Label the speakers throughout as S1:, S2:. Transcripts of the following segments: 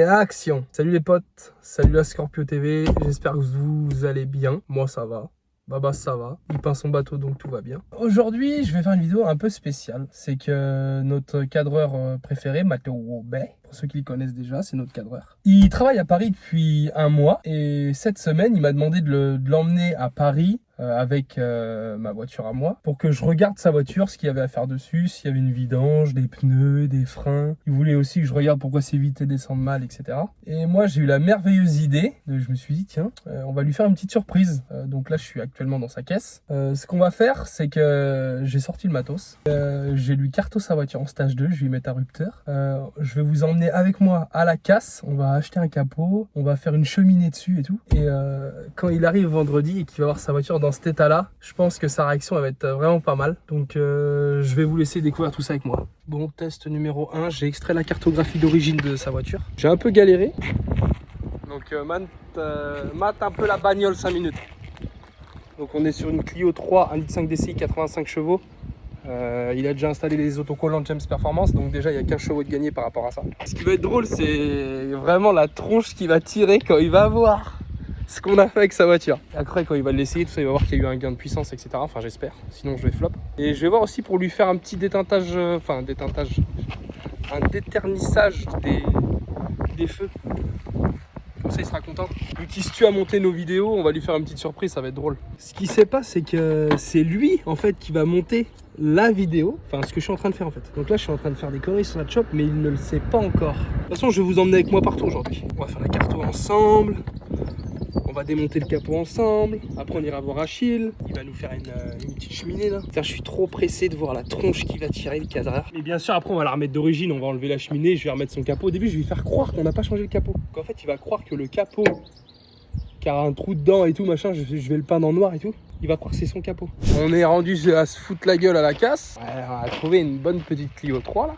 S1: Réaction. Salut les potes, salut la Scorpio TV, j'espère que vous allez bien. Moi ça va, Baba ça va, il peint son bateau donc tout va bien. Aujourd'hui je vais faire une vidéo un peu spéciale. C'est que notre cadreur préféré, Matteo Bay, pour ceux qui le connaissent déjà, c'est notre cadreur. Il travaille à Paris depuis un mois et cette semaine il m'a demandé de l'emmener à Paris avec ma voiture à moi pour que je regarde sa voiture, ce qu'il y avait à faire dessus, s'il y avait une vidange, des pneus, des freins. Il voulait aussi que je regarde pourquoi ses vitesses descendent mal, etc. Et moi j'ai eu la merveilleuse idée, je me suis dit tiens, on va lui faire une petite surprise. Donc là je suis actuellement dans sa caisse. Ce qu'on va faire, c'est que j'ai sorti le matos, j'ai lui carto sa voiture en stage 2, je vais lui mettre un rupteur. Je vais vous emmener avec moi à la casse, on va acheter un capot, on va faire une cheminée dessus et tout. Et quand il arrive vendredi et qu'il va voir sa voiture dans cet état-là, je pense que sa réaction elle va être vraiment pas mal. Donc je vais vous laisser découvrir tout ça avec moi. Bon, test numéro 1, j'ai extrait la cartographie d'origine de sa voiture. J'ai un peu galéré. Donc mate un peu la bagnole 5 minutes. Donc on est sur une Clio 3, 1,5 litre DCI, 85 chevaux. Il a déjà installé les autocollants James Performance, donc déjà il y a 15 chevaux de gagné par rapport à ça. Ce qui va être drôle, c'est vraiment la tronche qu'il va tirer quand il va voir ce qu'on a fait avec sa voiture. Après quand il va l'essayer, tout ça, il va voir qu'il y a eu un gain de puissance, etc. Enfin j'espère, sinon je vais flop. Et je vais voir aussi pour lui faire un petit déteintage, un déternissage des feux. Comme ça il sera content. Vu qu'il se tue à monter nos vidéos, on va lui faire une petite surprise, ça va être drôle. Ce qu'il sait pas, c'est que c'est lui en fait qui va monter la vidéo, enfin ce que je suis en train de faire en fait. Donc là je suis en train de faire des conneries sur la chop, mais il ne le sait pas encore. De toute façon je vais vous emmener avec moi partout aujourd'hui. On va faire la carto ensemble, on va démonter le capot ensemble, après on ira voir Achille, il va nous faire une petite cheminée là. Putain, je suis trop pressé de voir la tronche qui va tirer le cadreur. Mais bien sûr après on va la remettre d'origine, on va enlever la cheminée, je vais remettre son capot. Au début je vais lui faire croire qu'on n'a pas changé le capot. Qu'en fait il va croire que le capot qui a un trou dedans et tout machin, je vais le peindre en noir et tout. Il va croire que c'est son capot. On est rendu à se foutre la gueule à la casse. Ouais, on a trouvé une bonne petite Clio 3 là.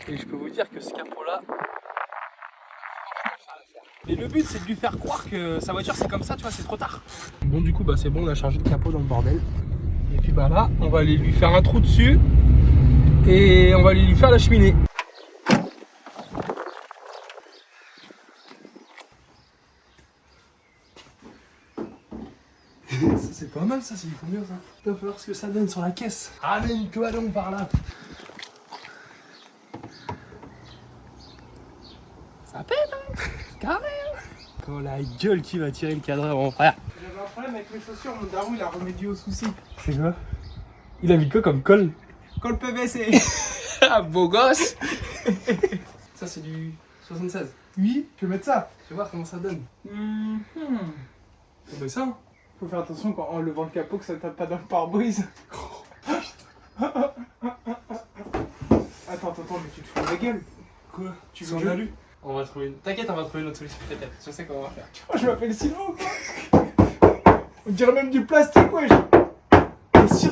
S1: Et je peux vous dire que ce capot là, et le but c'est de lui faire croire que sa voiture c'est comme ça, tu vois, c'est trop tard. Bon du coup bah c'est bon, on a chargé le capot dans le bordel. Et puis bah là, on va aller lui faire un trou dessus. Et on va aller lui faire la cheminée. Ça c'est pas mal ça, c'est du combien ça? Il va falloir ce que ça donne sur la caisse. Ramène-toi donc par là. Ça pète hein. Carré hein. Oh la gueule qui va tirer le cadreur mon frère.
S2: J'avais un problème avec mes chaussures, mon daron il a remédié au souci.
S1: C'est quoi? Il a mis quoi comme colle?
S2: Colle PVC.
S1: Ah beau gosse. Ça c'est du 76.
S2: Oui, je vais mettre ça.
S1: Je vais voir comment ça donne. C'est ça hein.
S2: Faut faire attention quand en levant le capot que ça tape pas dans le pare-brise. Attends, mais tu te fous de la gueule.
S1: Quoi?
S2: Tu
S1: veux
S2: veux
S1: en
S2: que
S1: alu? On va trouver une... T'inquiète, on va trouver une autre solution peut-être. Je sais comment on va faire.
S2: Oh, je m'appelle Sylvain quoi. On dirait même du plastique, wesh. T'es sûr?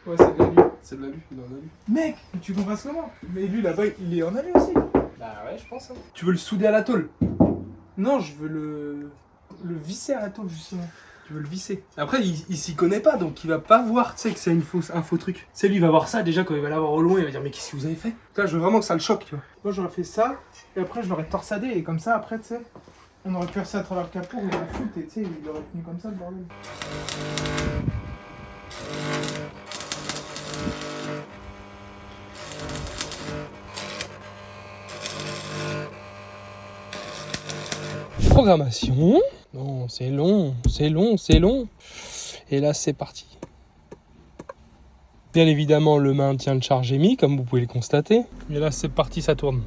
S1: Ouais, c'est de l'alu. C'est de l'alu, il est en alu.
S2: Mec, tu comprends comment? Mais lui là-bas, il est en alu aussi.
S1: Bah ouais, je pense. Hein. Tu veux le souder à la tôle?
S2: Non, je veux le visser à la tôle justement.
S1: Tu veux le visser. Après, il s'y connaît pas, donc il va pas voir, tu sais, que c'est un faux truc. C'est lui, il va voir ça, déjà, quand il va l'avoir au loin, il va dire, mais qu'est-ce que vous avez fait? Là, je veux vraiment que ça le choque, tu vois.
S2: Moi, j'aurais fait ça, et après, je l'aurais torsadé, et comme ça, après, tu sais, on aurait percé à travers le capot, on aurait foutu, et tu sais, il aurait tenu comme ça, le bordel.
S1: Programmation. Non, c'est long, c'est long, c'est long. Et là, c'est parti. Bien évidemment, le maintien de charge est mis, comme vous pouvez le constater. Et là, c'est parti, ça tourne.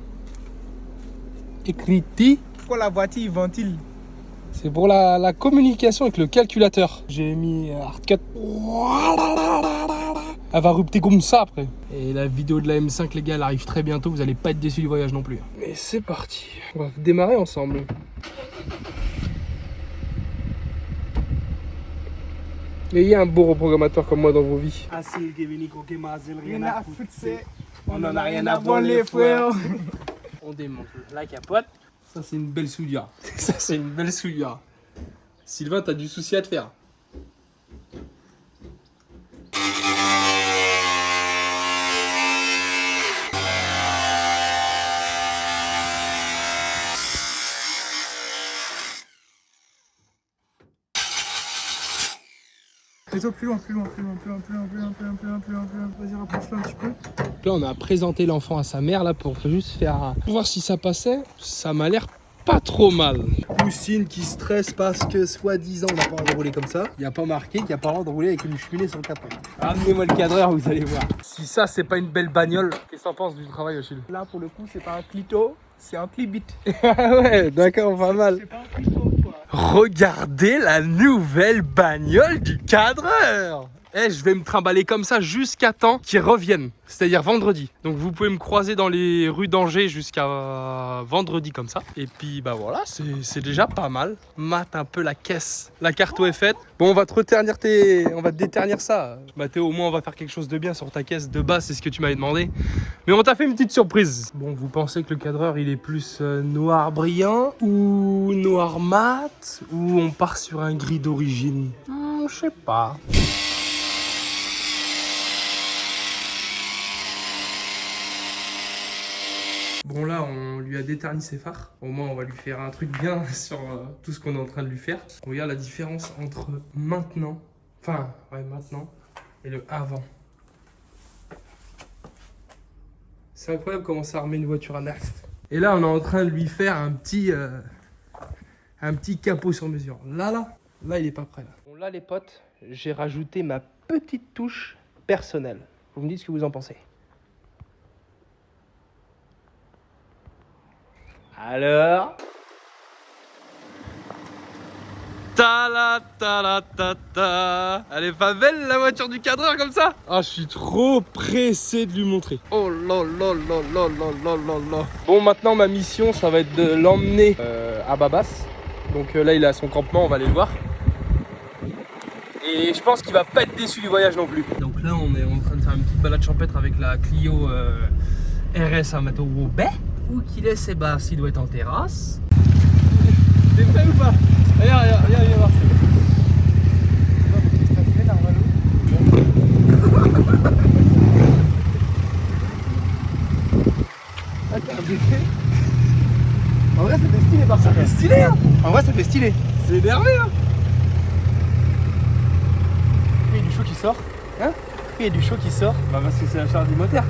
S1: Écriti.
S2: Pourquoi la voiture ventile?
S1: C'est pour la communication avec le calculateur. J'ai mis hardcut. Elle va rupter comme ça après. Et la vidéo de la M5, les gars, elle arrive très bientôt. Vous allez pas être déçus du voyage non plus. Mais c'est parti. On va démarrer ensemble. Ayez un beau reprogrammateur comme moi dans vos vies.
S2: Rien à foutre, c'est... On en a rien à voir les frères.
S1: On démonte la capote. Ça, c'est une belle souillure. Ça, c'est une belle souillure. Sylvain, t'as du souci à te faire.
S2: Fais-toi plus loin, plus loin, plus loin, plus loin, plus loin, plus loin, plus loin, plus loin, plus loin, plus loin. Vas-y, rapproche-le un petit peu.
S1: Là, on a présenté l'enfant à sa mère là pour juste faire voir si ça passait. Ça m'a l'air pas trop mal.
S3: Poussine qui stresse parce que soi-disant on n'a pas le droit de rouler comme ça. Il n'y a pas marqué qu'il n'y a pas le droit de rouler avec une cheminée sur le capot.
S1: Ramenez-moi le cadreur, vous allez voir. Si ça, c'est pas une belle bagnole, qu'est-ce que t'en penses du travail, Achille?
S2: Là, pour le coup, c'est pas un clito, c'est un clibit.
S1: Ouais, d'accord, pas mal.
S2: C'est pas un clito, quoi.
S1: Regardez la nouvelle bagnole du cadreur. Eh, je vais me trimballer comme ça jusqu'à temps qu'ils reviennent, c'est-à-dire vendredi. Donc vous pouvez me croiser dans les rues d'Angers jusqu'à vendredi comme ça. Et puis bah voilà, c'est déjà pas mal. Mate un peu la caisse. La carto est faite. Bon, on va te reternir on va te déternir ça. Mathéo, au moins on va faire quelque chose de bien sur ta caisse. De base, c'est ce que tu m'avais demandé. Mais on t'a fait une petite surprise. Bon, vous pensez que le cadreur il est plus noir brillant ou noir mat, ou on part sur un gris d'origine? Je sais pas. Bon là, on lui a déterni ses phares. Au moins, on va lui faire un truc bien sur tout ce qu'on est en train de lui faire. Regarde la différence entre maintenant, maintenant, et le avant. C'est incroyable comment ça remet une voiture à neuf. Et là, on est en train de lui faire un petit capot sur mesure. Là, il est pas prêt. Là. Bon là, les potes, j'ai rajouté ma petite touche personnelle. Vous me dites ce que vous en pensez. Alors, elle est pas belle la voiture du cadreur comme ça? Ah, je suis trop pressé de lui montrer. Oh là là là là là là là là. Bon, maintenant ma mission ça va être de l'emmener à Babas. Donc là il est à son campement, on va aller le voir. Et je pense qu'il va pas être déçu du voyage non plus. Donc là on est en train de faire une petite balade champêtre avec la Clio RS à Mateo Bay. Où qu'il est Sébastien, il doit être en terrasse. T'es prêt ou pas? Regarde, viens voir. Ah, t'as un bébé?
S3: En vrai ça fait stylé par ça.
S1: Ça fait stylé hein.
S3: En vrai ça fait stylé.
S1: C'est énervé hein.
S3: Il y a du chaud qui sort.
S1: Hein?
S3: Il y a du chaud qui sort.
S1: Bah parce que c'est la charge du moteur.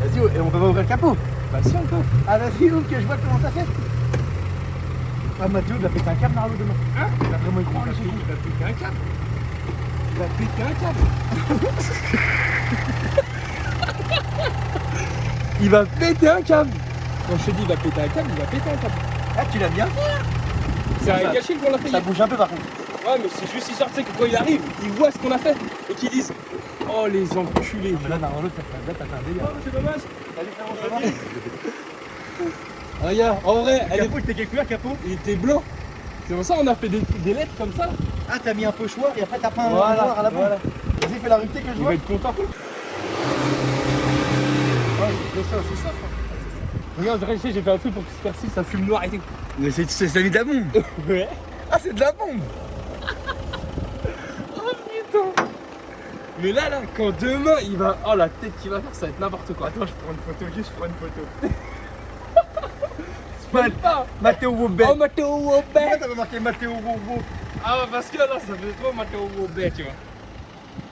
S3: Vas-y, et on peut pas ouvrir le capot.
S1: Bah si on peut.
S3: Ah vas-y, ouvre que je vois comment t'as fait. Ah Mathieu, il va péter un câble Marlo demain.
S1: Hein?
S3: Il a vraiment une grande
S1: Il va péter un câble. Il va péter un câble. Il va péter un câble. Quand je te dis il va péter un câble, il va péter un câble.
S3: Ah tu l'as bien fait.
S1: C'est un gâchis qu'on l'a fait.
S3: Ça bouge un peu par contre.
S1: Ouais mais c'est juste histoire tu sais que quand il arrive, il voit ce qu'on a fait et qu'ils disent oh les enculés.
S3: Non, mais là Marlo t'as fait un délire.
S1: Oh c'est dommage.
S3: Salut frérot, ça va?
S1: Regarde, en vrai,
S3: Le capot, il était quelle couleur capot?
S1: il était blanc. C'est pour ça qu'on a fait des lettres comme ça.
S3: Ah t'as mis un pochoir et après t'as peint un
S1: Voilà,
S3: noir à la
S1: voilà.
S3: bande. Vas-y fais la rupture que je
S1: Il
S3: vois.
S1: va être content. Ouais, c'est ça, c'est ça. Regarde, j'ai fait un truc pour que ce persil ça fume noir et tout.
S3: Mais c'est la vie de la bombe.
S1: Ouais.
S3: Ah c'est de la bombe.
S1: Oh putain. Mais là, quand demain il va. Oh la tête qu'il va faire, ça va être n'importe quoi.
S3: Attends, je prends une photo, juste prends une photo.
S1: Pas.
S3: Mathéo Wobé.
S1: Oh Mathéo Wobé.
S3: Pourquoi t'avais marqué Mathéo Wobo?
S1: Ah bah parce que là ça fait trop Mathéo Wobé, tu vois.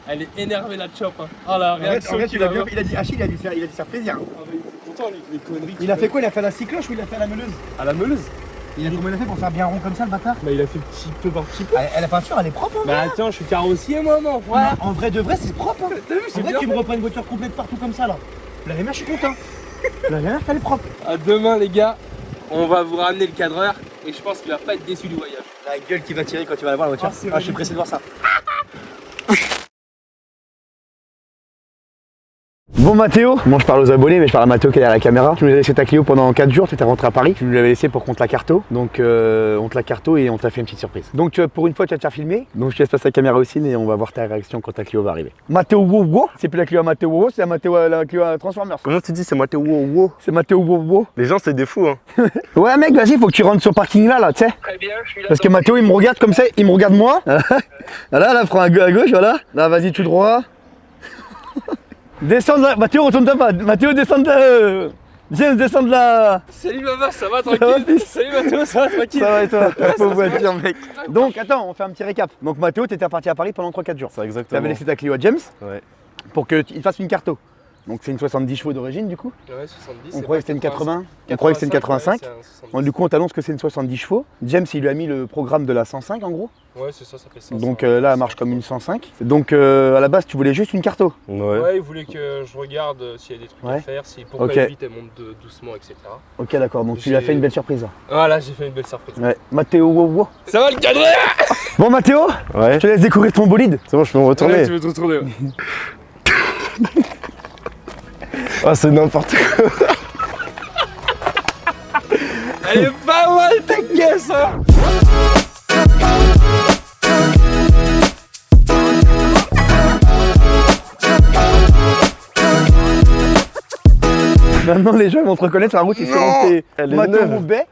S1: Elle est énervée la chop. Hein. Oh la réaction.
S3: En fait,
S1: qu'il a bien.
S3: il a dit Achille, il a dû faire plaisir.
S1: Ah, mais il est content lui, les conneries.
S3: Il a fait quoi? Il a fait la cycloche ou il a fait la meuleuse?
S1: à la meuleuse.
S3: Comment il a fait pour faire bien rond comme ça le bâtard?
S1: Bah il a fait petit peu par petit peu.
S3: La peinture elle est propre en vrai.
S1: Bah attends, je suis carrossier moi, non. Voilà.
S3: En vrai de vrai c'est propre hein.
S1: T'as vu,
S3: C'est
S1: c'est
S3: vrai
S1: bien
S3: que tu
S1: fait.
S3: me reprends une voiture complète partout comme ça là. La dernière je suis content. La dernière elle est propre.
S1: À demain les gars, on va vous ramener le cadreur et je pense qu'il va pas être déçu du voyage.
S3: La gueule qui va tirer quand tu vas la voir la voiture.
S1: Ah, c'est
S3: Je suis
S1: magnifique.
S3: pressé de voir ça. Bon Mathéo, moi je parle aux abonnés mais je parle à Mathéo qui est derrière la caméra. Tu nous as laissé ta Clio pendant 4 jours, tu étais rentré à Paris. Tu nous l'avais laissé pour qu'on te la carto. Donc on te la carto et on t'a fait une petite surprise. Donc pour une fois tu vas te faire filmer. Donc je te laisse passer la caméra aussi et on va voir ta réaction quand ta Clio va arriver. Mathéo Wowo, c'est plus la Clio à Mathéo Wowo, c'est la Clio à Transformers.
S4: Comment tu dis c'est Mathéo Wowo?
S3: C'est Mathéo Wowo.
S4: Les gens c'est des fous hein.
S3: Ouais mec vas-y faut que tu rentres sur le parking là tu sais.
S1: Très bien, je suis là.
S3: Parce que Mathéo il me regarde comme ça, il me regarde moi. Voilà, là prends à gauche, voilà. Là vas-y tout droit. Descends là, Mathéo retourne ta pas. Mathéo descend de... James, descends de la...
S1: Salut Baba, ça va
S3: va,
S1: tranquille?
S3: fils
S1: Salut Mathéo, ça va tranquille?
S3: Ça va et toi?
S1: Ouais,
S3: Pauvre
S1: ça va.
S3: voiture, mec. Donc, attends, on fait un petit récap. Donc, Mathéo, t'étais reparti à Paris pendant 3-4 jours.
S4: Ça,
S3: Tu
S4: exactement.
S3: avais laissé ta Clio à James
S4: Ouais.
S3: pour qu'il fasse une carto. Donc, c'est une 70 chevaux d'origine, du coup.
S1: Ouais, 70.
S3: On croyait que c'était une 80. On croyait que c'était une 85. Bon, du coup, on t'annonce que c'est une 70 chevaux. James, il lui a mis le programme de la 105 en gros.
S1: Ouais, c'est ça, ça fait 500.
S3: Donc là, elle marche comme une 105. Donc à la base, tu voulais juste une carto.
S4: Ouais.
S1: Ouais, il voulait que je regarde s'il y a des trucs
S3: Ouais.
S1: à faire, si pourquoi
S3: Ok.
S1: elle vite elle monte doucement, etc.
S3: Ok, d'accord. Donc tu lui as fait une belle surprise. Là.
S1: Voilà, j'ai fait une belle surprise.
S3: Ouais. Mathéo, wow, wow.
S1: Ça va le cadre?
S3: Bon, Mathéo,
S4: Ouais.
S3: je te laisse découvrir ton bolide.
S4: C'est bon, je peux me retourner.
S1: Tu veux te retourner? Ouais.
S4: Ah, c'est n'importe quoi.
S1: Elle est pas mal ta caisse, hein.
S3: Maintenant, les gens vont te reconnaître sur la route. Ils seront tes
S4: Elle est
S3: Mathéo
S4: neuve.
S3: Roubaix.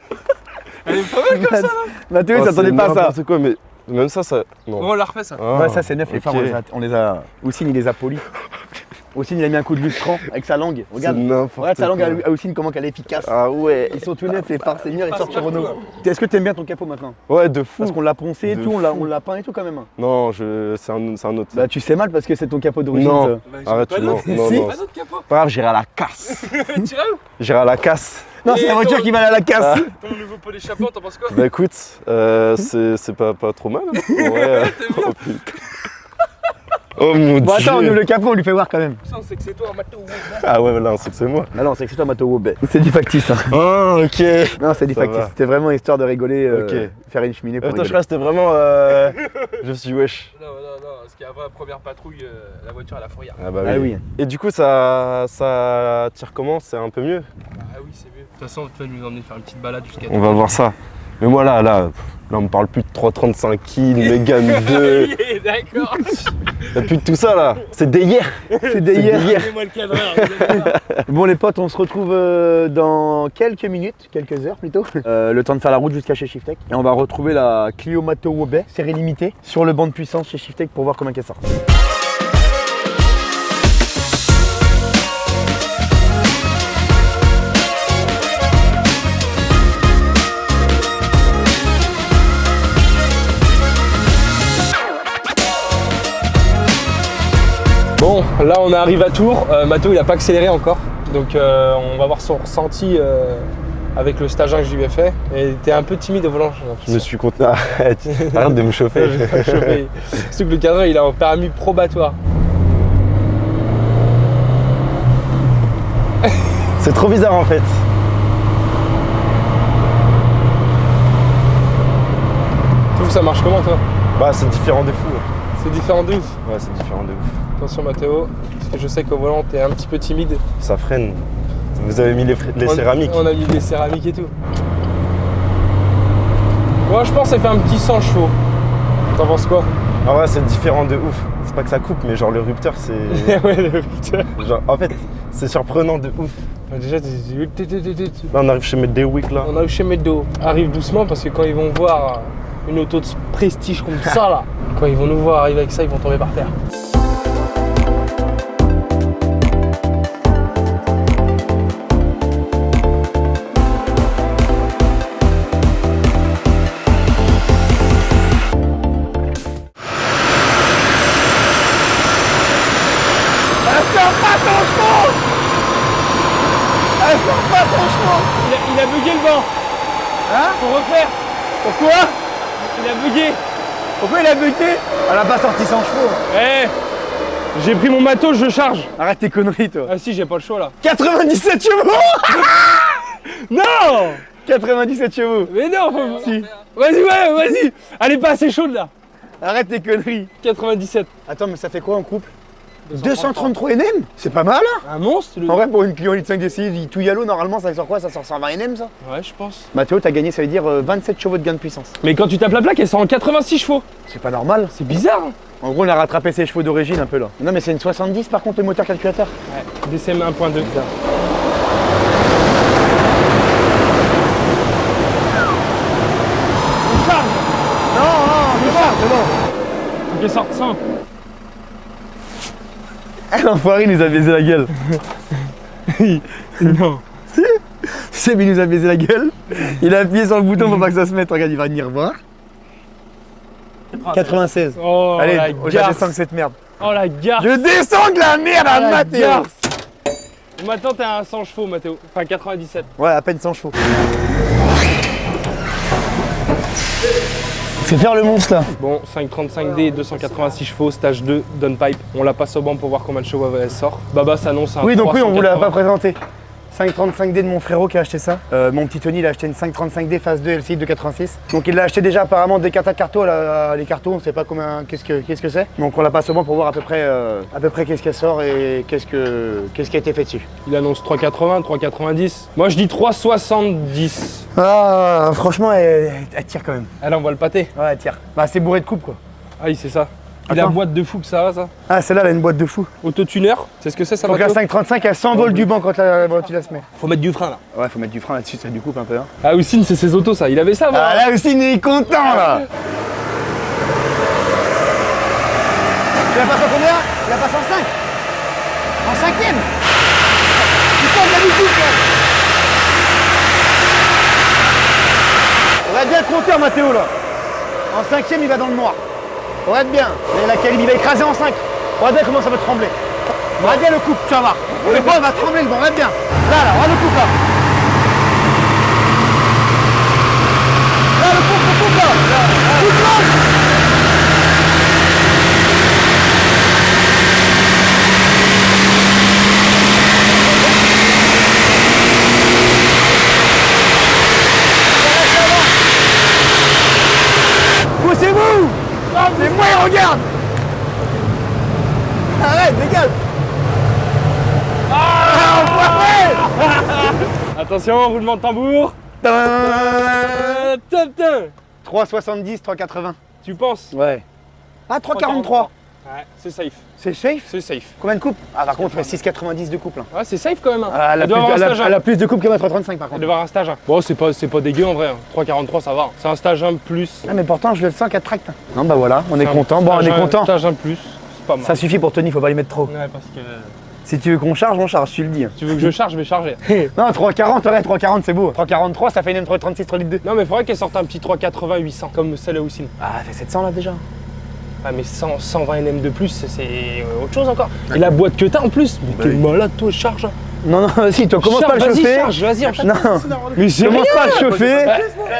S1: Elle est pas mal comme ça.
S3: Mathéo, il
S4: Oh,
S3: s'attendait
S4: c'est
S3: pas à ça.
S4: n'importe quoi, mais même ça. Non.
S1: Bon, on la refait ça.
S4: Ah,
S3: Ouais, ça c'est neuf, les phares,
S4: ok.
S3: on les a. Oussine, il les a polis. Oussine, il a mis un coup de lustran avec sa langue.
S4: C'est
S3: Regarde.
S4: n'importe
S3: Regarde sa langue
S4: quoi.
S3: à Oussine, comment qu'elle est efficace.
S4: Ah ouais.
S3: Ils sont tout neufs, les phares Seigneur, ils
S1: Ah,
S3: sortent
S1: c'est
S3: sur Renault.
S1: cool.
S3: Est-ce que t'aimes bien ton capot maintenant?
S4: Ouais, de fou.
S3: Parce qu'on l'a poncé et
S4: De
S3: tout, on
S4: fou.
S3: l'a peint et tout quand même.
S4: Non, c'est un autre.
S3: Bah tu sais mal parce que c'est ton capot d'origine.
S4: Non.
S3: ça.
S1: Bah, j'ai
S4: Arrête,
S1: pas
S4: non,
S1: d'autre.
S4: non,
S3: Si.
S4: non.
S1: Pas d'autre capot.
S4: Pas grave, j'irai à la casse.
S1: Tu vas où?
S4: J'irai à la casse.
S3: Non, c'est la voiture qui va aller à la casse.
S1: Ton nouveau pot d'échappement, t'en penses quoi?
S4: Bah écoute, c'est pas trop mal. Hein. Ouais. Oh, putain. Oh mon
S3: Bon attends, on
S4: dieu.
S3: ouvre le capot, on lui fait voir quand même.
S1: Ça, on sait que c'est toi, Mathéo.
S4: Ah ouais, là, on sait que c'est moi.
S3: Ah non, c'est que c'est toi Mathéo Wobet. C'est du factice. Hein.
S4: Ah, ok.
S3: Non, c'est du
S4: Ça
S3: factice.
S4: va.
S3: C'était vraiment histoire de rigoler,
S4: Ok.
S3: faire une cheminée pour
S4: Attends, je
S3: rigoler.
S4: crois que c'était vraiment. Je suis wesh.
S1: Non, parce qu'après la première patrouille, la voiture elle a fourrière.
S4: Ah bah
S3: Ah oui.
S4: Et du coup, ça tire comment? C'est un peu mieux?
S1: Ah oui, c'est mieux. De toute façon, tu vas nous emmener faire une petite balade jusqu'à.
S4: On va voir ça. Mais moi là, on me parle plus de 335 kills, Mégane 2.
S1: D'accord.
S4: Y'a plus de tout ça là. C'est des hier.
S3: C'est des hier.
S1: Donnez-moi le cadreur.
S3: Bon les potes, on se retrouve dans quelques minutes, quelques heures plutôt. Le temps de faire la route jusqu'à chez Shiftech. Et on va retrouver la Clio Mathéo Wobet, série limitée, sur le banc de puissance chez Shiftech pour voir comment elle sort.
S1: Bon, là on arrive à Tours. Mathéo il a pas accéléré encore. Donc on va voir son ressenti avec le stage 1 que je lui ai fait. Et t'es un peu timide au volant, j'ai
S4: Je me
S1: l'impression.
S4: suis contenu. Arrête de me chauffer.
S1: J'ai pas chopé. Surtout que le cadreur il a un permis probatoire.
S4: C'est trop bizarre en fait.
S1: Tu trouves que ça marche comment toi?
S4: Bah, c'est différent de fou.
S1: C'est différent de ouf.
S4: Ouais, c'est différent de ouf.
S1: Attention Mathéo, parce que je sais qu'au volant t'es un petit peu timide.
S4: Ça freine. Vous avez mis les céramiques.
S1: On a mis des céramiques et tout. Moi je pense que ça fait un petit 100 chevaux. T'en penses quoi?
S4: Ah ouais, c'est différent de ouf. C'est pas que ça coupe, mais genre le rupteur, c'est.
S1: Ouais, le putain.
S4: Genre, en fait, c'est surprenant de ouf.
S1: Déjà,
S4: Là, on arrive chez Meddewick là.
S1: on arrive chez Meddo. Arrive doucement parce que quand ils vont voir une auto de prestige comme ça là, quand ils vont nous voir arriver avec ça, ils vont tomber par terre. Il a bugué le vent.
S3: Hein?
S1: Faut refaire.
S3: Pourquoi?
S1: Il a bugué.
S3: Pourquoi il a buté? Elle a pas sorti 100 chevaux.
S1: Eh, j'ai pris mon matos, je charge.
S3: Arrête tes conneries toi.
S1: Ah si, j'ai pas le choix là.
S3: 97 chevaux.
S1: Non.
S3: 97 chevaux.
S1: Mais non, faut...
S3: Si.
S1: Vas-y, ouais, vas-y. Elle est pas assez chaude là.
S3: Arrête tes conneries.
S1: 97.
S3: Attends, mais ça fait quoi en couple? 233 NM? C'est pas mal hein?
S1: Un monstre le...
S3: En vrai, pour une Clio Elite 5 DCI, tout yalo, normalement, ça sort quoi? Ça sort 120 NM, ça?
S1: Ouais, je pense.
S3: Mathéo, t'as gagné, ça veut dire 27 chevaux de gain de puissance.
S1: Mais quand tu tapes la plaque, elle sort en 86 chevaux.
S3: C'est pas normal.
S1: C'est bizarre. Hein.
S3: En gros, on a rattrapé ses chevaux d'origine un peu là. Non, mais c'est une 70 par contre, le moteur calculateur.
S1: Ouais. DCM 1.2.
S3: C'est bon.
S1: Faut qu'elle sorte 100.
S3: L'enfoiré, il nous a baisé la gueule.
S1: Non.
S3: Seb il nous a baisé la gueule. Il a appuyé sur le bouton pour pas que ça se mette. Regarde, il va venir voir. 96.
S1: Oh,
S3: Allez,
S1: la
S3: je
S1: garce.
S3: descends de cette merde.
S1: Oh la garce.
S3: Je descends de la merde à Mathéo.
S1: garce. Maintenant t'es à 100 chevaux Mathéo. Enfin 97.
S3: Ouais, à peine 100 chevaux. Fais faire le monstre là.
S1: Bon, 535D, 286 chevaux, stage 2, downpipe. On la passe au banc pour voir combien de chevaux elle sort. Baba s'annonce un
S3: Oui, donc oui, on vous l'a
S1: 380.
S3: pas présenté. 535D de mon frérot qui a acheté ça. Mon petit Tony, il a acheté une 535D phase 2 LCI de 86. Donc il l'a acheté déjà apparemment des cartes à carto. Les cartos, on sait pas combien, qu'est-ce que c'est. Donc on la passe au banc pour voir à peu près qu'est-ce qu'elle sort et qu'est-ce qui a été fait dessus.
S1: Il annonce 380, 390. Moi je dis 370.
S3: Ah, franchement, elle tire quand même.
S1: Allez, on voit le pâté.
S3: Ouais, elle tire. Bah, c'est bourré de coupe quoi.
S1: Ah oui, c'est ça. Et la
S3: Attends.
S1: boîte de fou que ça va, ça.
S3: Ah, celle-là, elle a une boîte de fou.
S1: Autotuneur, c'est ce que c'est ça
S3: Donc la
S1: Mathéo
S3: 535, elle s'envole du banc quand tu la se mets.
S1: Faut mettre du frein là.
S3: Ouais, faut mettre du frein là-dessus, ça du coupe un peu. Hein.
S1: Ah Houssine, c'est ses autos ça. Il avait ça, voilà.
S3: Ah, là aussi, il est content là. Tu la passes en combien? Tu la passes en 5. En 5ème. Putain, il a du coup, quoi. On va bien le compteur, Mathéo là. En 5ème, il va dans le noir. On va être bien. Et la calibre, il va écraser en 5. On va bien comment ça va trembler. On va bien le coupe, tu vas voir. Le banc, il va trembler, le banc, on va être bien. Là, on va le coupe là. Là, le coupe là. Coupe là. Poussez-vous. C'est moi, il regarde. Arrête, dégage.
S1: Attention, roulement de tambour. Tin, tin.
S3: 3,70, 3,80.
S1: Tu penses?
S3: Ouais. Ah, 3,43.
S1: Ouais, c'est safe.
S3: C'est safe.
S1: C'est safe.
S3: Combien de coupes? Ah, par contre, 6,90 de couple. Hein.
S1: Ouais, c'est safe quand même. Hein.
S3: Ah, elle, a
S1: Elle doit
S3: plus,
S1: avoir un stage
S3: elle a
S1: 1.
S3: plus de coupe que ma 3,35 par
S1: Elle
S3: contre.
S1: doit avoir un stage 1. Bon, c'est pas dégueu en vrai. Hein. 3,43 ça va. C'est un stage 1 plus.
S3: Ah, mais pourtant, je le sens qu'elle tracte. Non, bah voilà, on est
S1: C'est un
S3: content. Bon, on
S1: stage
S3: est
S1: 1
S3: content.
S1: Stage 1 plus, c'est pas mal.
S3: Ça suffit pour Tony, faut pas lui mettre trop.
S1: Ouais, parce que.
S3: Si tu veux qu'on charge, on charge, tu le dis.
S1: Tu veux que je charge, je vais charger.
S3: Non, 3,40, ouais, 3,40 c'est beau. 3,43, ça fait une M336 3 litres 2.
S1: Non, mais faudrait qu'elle sorte un petit 3,80 800 comme celle à Houssine.
S3: Ah, elle fait 700 là déjà.
S1: Ah, mais 120 Nm de plus, c'est autre chose encore. Et la boîte que t'as en plus, mais t'es malade, toi, charge. Hein.
S3: Non, non, si, toi, commence pas à le
S1: Vas-y,
S3: chauffer.
S1: charge, vas-y, enchaîne.
S3: Non,
S1: Mais j'ai
S3: commence pas à le chauffer.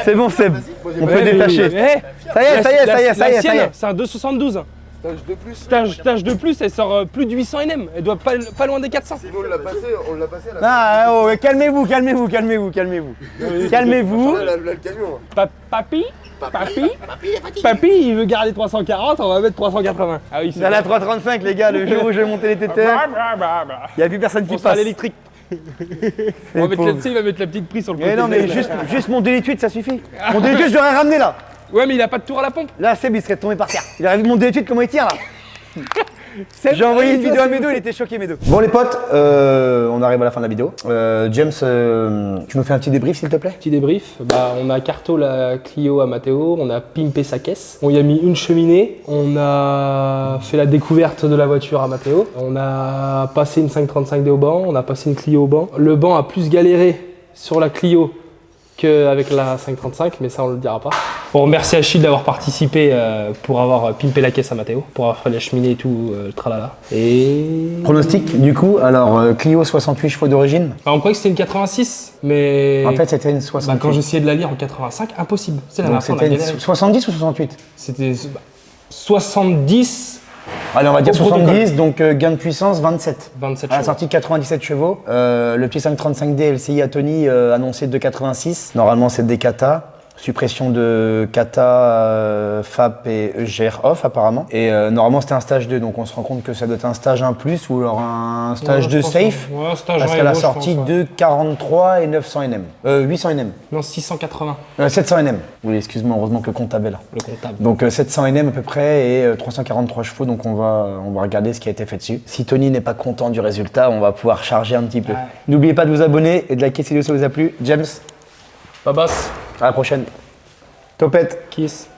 S3: C'est bon, Seb. On peut détacher. Ça y est, ça y est, ça y est, ça y est, ça y est.
S1: C'est un 2,72.
S2: Stage de plus.
S1: Stage de plus, elle sort plus de 800 Nm. Elle doit pas loin des 400.
S2: On l'a passé là.
S3: Ah, oh, calmez-vous, calmez-vous, calmez-vous, calmez-vous. Calmez-vous.
S2: Le camion.
S1: Papy, il veut garder 340, on va mettre 380. Ah oui, c'est
S3: Dans la 335, les gars, le jour où je vais monter les téteurs, il n'y a plus personne qui
S1: On sera à
S3: passe.
S1: l'électrique. On va mettre
S3: pauvre.
S1: il va mettre la petite prise sur le côté.
S3: Mais non, mais juste mon délitude, ça suffit. Mon délitude, je l'aurais ramené là.
S1: Ouais, mais il a pas de tour à la pompe.
S3: Là, Seb, il serait tombé par terre. Il aurait vu mon délitude, comment il tire là. J'ai envoyé une vidéo à Médo, il était choqué, Médo. Bon, les potes, on arrive à la fin de la vidéo. James, tu nous fais un petit débrief, s'il te plaît?
S1: Petit débrief, bah, on a carto la Clio à Mathéo, on a pimpé sa caisse, on y a mis une cheminée, on a fait la découverte de la voiture à Mathéo, on a passé une 535D au banc, on a passé une Clio au banc. Le banc a plus galéré sur la Clio qu'avec la 535, mais ça on le dira pas. On remercie Achille d'avoir participé pour avoir pimpé la caisse à Mathéo, pour avoir fait la cheminée et tout, le tralala. Et...
S3: Pronostic, du coup, alors Clio 68 chevaux d'origine.
S1: Enfin, on croyait que c'était une 86, mais...
S3: En fait, c'était une 68.
S1: bah, quand j'essayais de la lire en 85, impossible. C'est la
S3: Donc
S1: dernière fois, on a
S3: c'était une
S1: galéré.
S3: 70 ou 68?
S1: C'était 70,
S3: Allez, on va dire
S1: Au protocole.
S3: 70, donc gain de puissance 27.
S1: 27
S3: À la
S1: chevaux.
S3: sortie 97 chevaux. Le petit 535D LCI à Tony annoncé 2,86. Normalement, c'est des kata. Suppression de kata, FAP et EGR off apparemment. Et normalement, c'était un stage 2. Donc on se rend compte que ça doit être un stage 1 plus ou alors un stage
S1: Ouais,
S3: 2
S1: je pense,
S3: safe.
S1: ouais, un stage
S3: Parce
S1: 1
S3: qu'elle a
S1: et gros,
S3: sorti
S1: je pense, ouais.
S3: 2,43 et 900 NM. 800 NM.
S1: Non, 680,
S3: 700 NM. Oui, excuse-moi, heureusement que le comptable est là.
S1: le comptable.
S3: Donc 700 NM à peu près et 343 chevaux, donc on va regarder ce qui a été fait dessus. Si Tony n'est pas content du résultat, on va pouvoir charger un petit peu.
S1: Ouais.
S3: N'oubliez pas de vous abonner et de liker si la vidéo vous a plu. James,
S1: Babas,
S3: à la prochaine. Topette.
S1: kiss.